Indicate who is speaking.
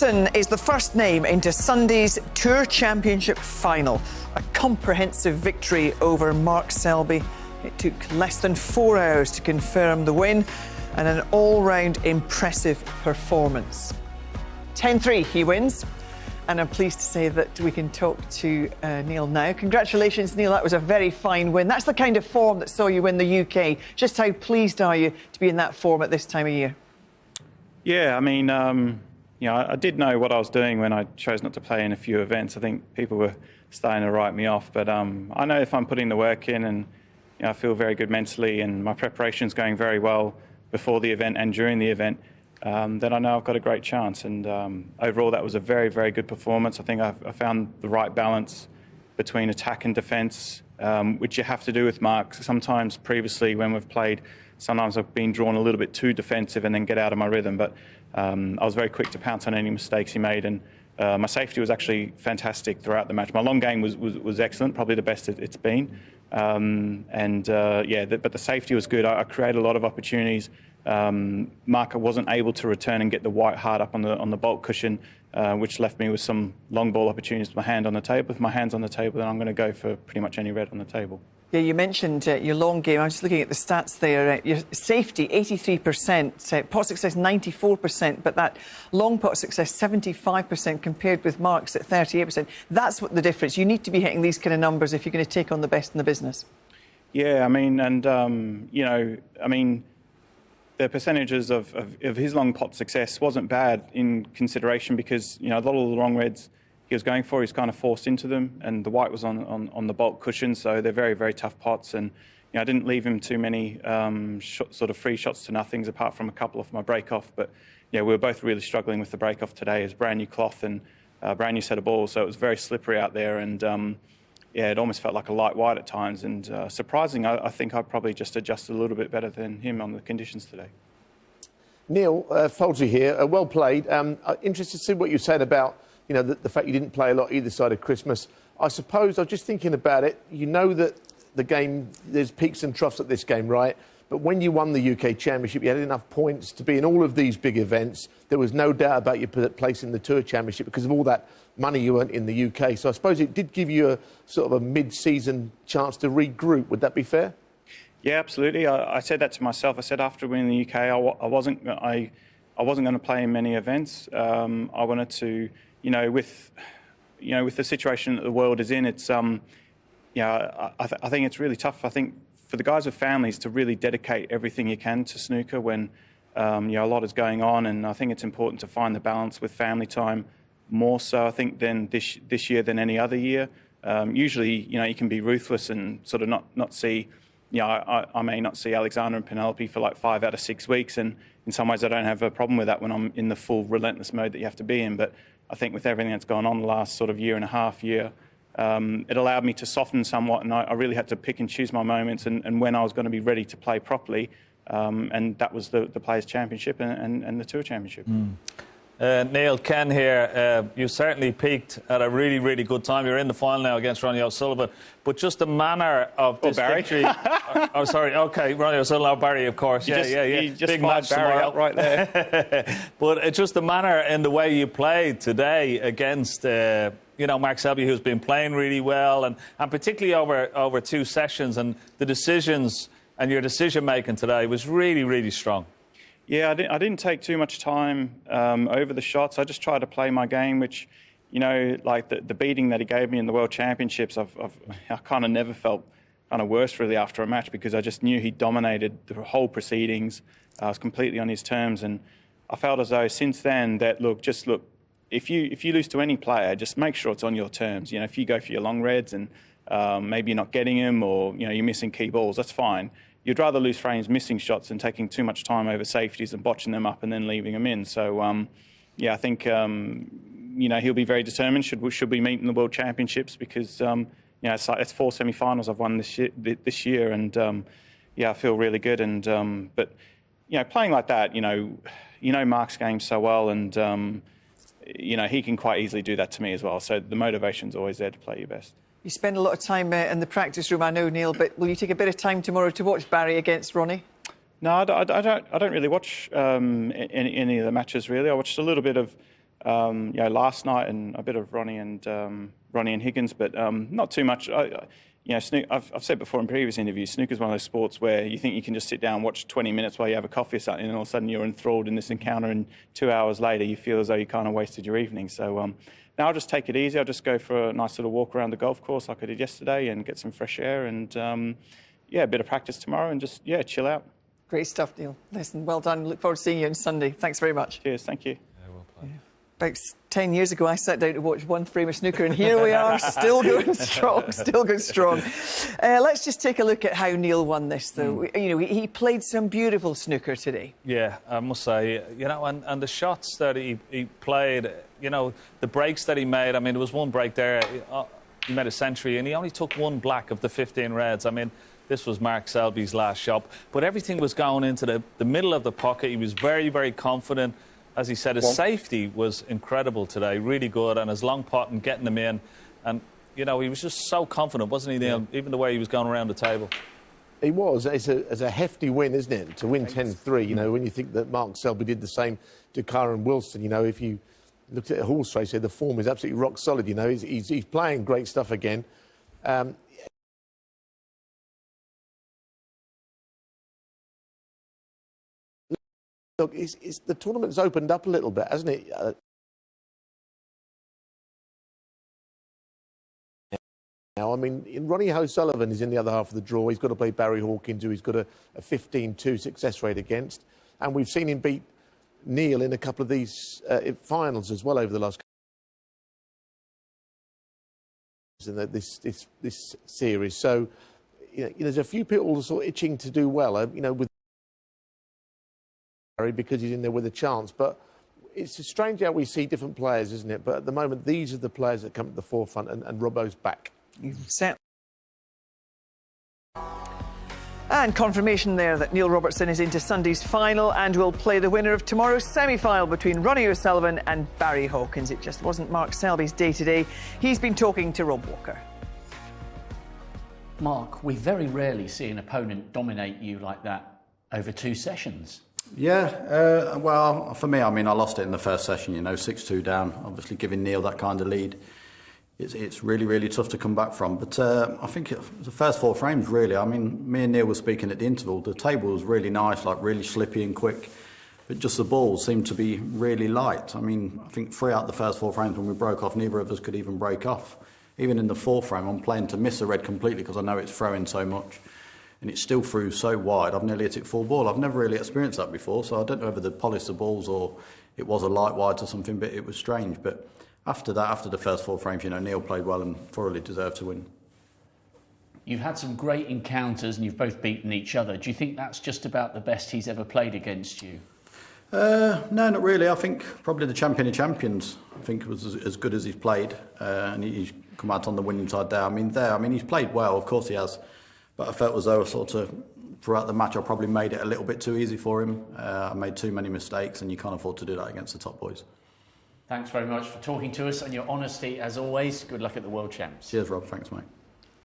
Speaker 1: Robertson is the first name into Sunday's Tour Championship final. A comprehensive victory over Mark Selby. It took less than 4 hours to confirm the win, and an all-round impressive performance. 10-3 he wins, and I'm pleased to say that we can talk to Neil now. Congratulations, Neil, that was a very fine win. That's the kind of form that saw you win the UK. Just how pleased are you to be in that form at this time of year?
Speaker 2: Yeah, I mean, I did know what I was doing when I chose not to play in a few events. I think people were starting to write me off, but I know if I'm putting the work in, and I feel very good mentally, and my preparation's going very well before the event and during the event, then I know I've got a great chance. And overall, that was a very, very good performance. I think I found the right balance between attack and defence, which you have to do with Mark. Sometimes previously when we've played, sometimes I've been drawn a little bit too defensive and then get out of my rhythm. But I was very quick to pounce on any mistakes he made, and my safety was actually fantastic throughout the match. My long game was excellent, probably the best it's been. But the safety was good. I created a lot of opportunities. Mark wasn't able to return and get the white hard up on the bolt cushion, which left me with some long ball opportunities with my hand on the table. With my hands on the table, then I'm going to go for pretty much any red on the table. Yeah,
Speaker 1: you mentioned your long game. I was just looking at the stats there. Your safety, 83%, pot success, 94%, but that long pot success, 75% compared with Mark's at 38%. That's what the difference. You need to be hitting these kind of numbers if you're going to take on the best in the business.
Speaker 2: Yeah, I mean, and, the percentages of his long pot success wasn't bad in consideration, because, a lot of the long reds he was going for, he's kind of forced into them, and the white was on the bolt cushion, so they're very, very tough pots. And I didn't leave him too many sort of free shots to nothings, apart from a couple off my break-off. But we were both really struggling with the break-off today. It was brand new cloth and brand new set of balls, so it was very slippery out there, and it almost felt like a light white at times. And surprising, I think I probably just adjusted a little bit better than him on the conditions today.
Speaker 3: Neil, Folsey here, well played. Interested to see what you said about the fact you didn't play a lot either side of Christmas. I suppose I was just thinking about it. You know that the game, there's peaks and troughs at this game, right? But when you won the UK Championship, you had enough points to be in all of these big events. There was no doubt about your place in the Tour Championship because of all that money you earned in the UK. So I suppose it did give you a sort of a mid-season chance to regroup. Would that be fair?
Speaker 2: Yeah, absolutely. I said that to myself. I said after winning the UK, I wasn't going to play in many events. I wanted to, with the situation that the world is in, it's I think it's really tough. I think for the guys with families to really dedicate everything you can to snooker when a lot is going on, and I think it's important to find the balance with family time more so, I think, than this year than any other year. Usually, you can be ruthless and sort of not see. I may not see Alexander and Penelope for like 5 out of 6 weeks, and in some ways I don't have a problem with that when I'm in the full relentless mode that you have to be in. But I think with everything that's gone on the last sort of year and a half, it allowed me to soften somewhat, and I really had to pick and choose my moments and when I was going to be ready to play properly, and that was the Players' Championship and the Tour Championship.
Speaker 4: Neil, Ken here. You certainly peaked at a really, really good time. You're in the final now against Ronnie O'Sullivan. But just the manner of this victory... Ronnie O'Sullivan, Barry, of course.
Speaker 2: You just
Speaker 4: big match
Speaker 2: Barry
Speaker 4: tomorrow.
Speaker 2: out right there.
Speaker 4: But it's just the manner in the way you played today against... Mark Selby, who's been playing really well, and particularly over 2 sessions, and the decisions and your decision-making today was really, really strong.
Speaker 2: Yeah, I didn't take too much time over the shots. I just tried to play my game, which, like the beating that he gave me in the World Championships, I kind of never felt kind of worse really after a match, because I just knew he dominated the whole proceedings. I was completely on his terms, and I felt as though since then that, if you lose to any player, just make sure it's on your terms. If you go for your long reds and maybe you're not getting him, or you're missing key balls, that's fine. You'd rather lose frames missing shots than taking too much time over safeties and botching them up and then leaving them in. So, I think he'll be very determined. Should we meet in the World Championships, because it's 4 semi-finals I've won this year, and I feel really good. And but playing like that, Mark's game so well, and he can quite easily do that to me as well. So the motivation's always there to play your best.
Speaker 1: You spend a lot of time in the practice room, I know, Neil, but will you take a bit of time tomorrow to watch Barry against Ronnie?
Speaker 2: No, I don't really watch any of the matches, really. I watched a little bit of last night, and a bit of Ronnie and Higgins, but not too much. I've said before in previous interviews, snooker is one of those sports where you think you can just sit down and watch 20 minutes while you have a coffee or something, and all of a sudden you're enthralled in this encounter, and 2 hours later you feel as though you kind of wasted your evening. So now I'll just take it easy. I'll just go for a nice little walk around the golf course like I did yesterday and get some fresh air, and a bit of practice tomorrow, and just chill out.
Speaker 1: Great stuff, Neil. Listen, well done. Look forward to seeing you on Sunday. Thanks very much.
Speaker 2: Cheers. Thank you.
Speaker 1: About 10 years ago, I sat down to watch one frame of snooker, and here we are, still going strong, still going strong. Let's just take a look at how Neil won this, though. He played some beautiful snooker today.
Speaker 4: Yeah, I must say, and the shots that he played, the breaks that he made. I mean, there was one break there, he made a century, and he only took one black of the 15 reds. I mean, this was Mark Selby's last shot, but everything was going into the middle of the pocket. He was very, very confident. As he said, his safety was incredible today, really good, and his long pot and getting them in. And, he was just so confident, wasn't he, Neil? Even the way he was going around the table.
Speaker 3: He was. It's a hefty win, isn't it, to win 10-3, when you think that Mark Selby did the same to Kyron Wilson. If you looked at a horse race here, the form is absolutely rock solid, He's playing great stuff again. Look, the tournament's opened up a little bit, hasn't it? Now, I mean, Ronnie O'Sullivan is in the other half of the draw. He's got to play Barry Hawkins, who he's got a 15-2 success rate against. And we've seen him beat Neil in a couple of these finals as well over the last couple of this series. So, there's a few people sort of itching to do well, with because he's in there with a chance. But it's strange how we see different players, isn't it? But at the moment, these are the players that come to the forefront, and Robbo's back.
Speaker 1: And confirmation there that Neil Robertson is into Sunday's final and will play the winner of tomorrow's semi-final between Ronnie O'Sullivan and Barry Hawkins. It just wasn't Mark Selby's day today. He's been talking to Rob Walker.
Speaker 5: Mark, we very rarely see an opponent dominate you like that over 2 sessions.
Speaker 6: Yeah, well, for me, I mean, I lost it in the first session, 6-2 down, obviously giving Neil that kind of lead. It's really, really tough to come back from. But I think the first 4 frames, really, I mean, me and Neil were speaking at the interval. The table was really nice, like really slippy and quick. But just the balls seemed to be really light. I mean, I think 3 out of the first 4 frames when we broke off, neither of us could even break off. Even in the 4th frame, I'm playing to miss the red completely because I know it's throwing so much. And it still threw so wide, I've nearly hit it full ball. I've never really experienced that before, so I don't know whether they polished the balls or it was a light wide or something, but it was strange. But after that, after the first 4 frames, Neil played well and thoroughly deserved to win.
Speaker 5: You've had some great encounters and you've both beaten each other. Do you think that's just about the best he's ever played against you?
Speaker 6: No, not really. I think probably the champion of champions, I think, was as good as he's played. And he's come out on the winning side there. I mean, he's played well, of course he has. But I felt as though throughout the match I probably made it a little bit too easy for him. I made too many mistakes, and you can't afford to do that against the top boys.
Speaker 5: Thanks very much for talking to us and your honesty as always. Good luck at the World Champs.
Speaker 6: Cheers, Rob. Thanks, mate.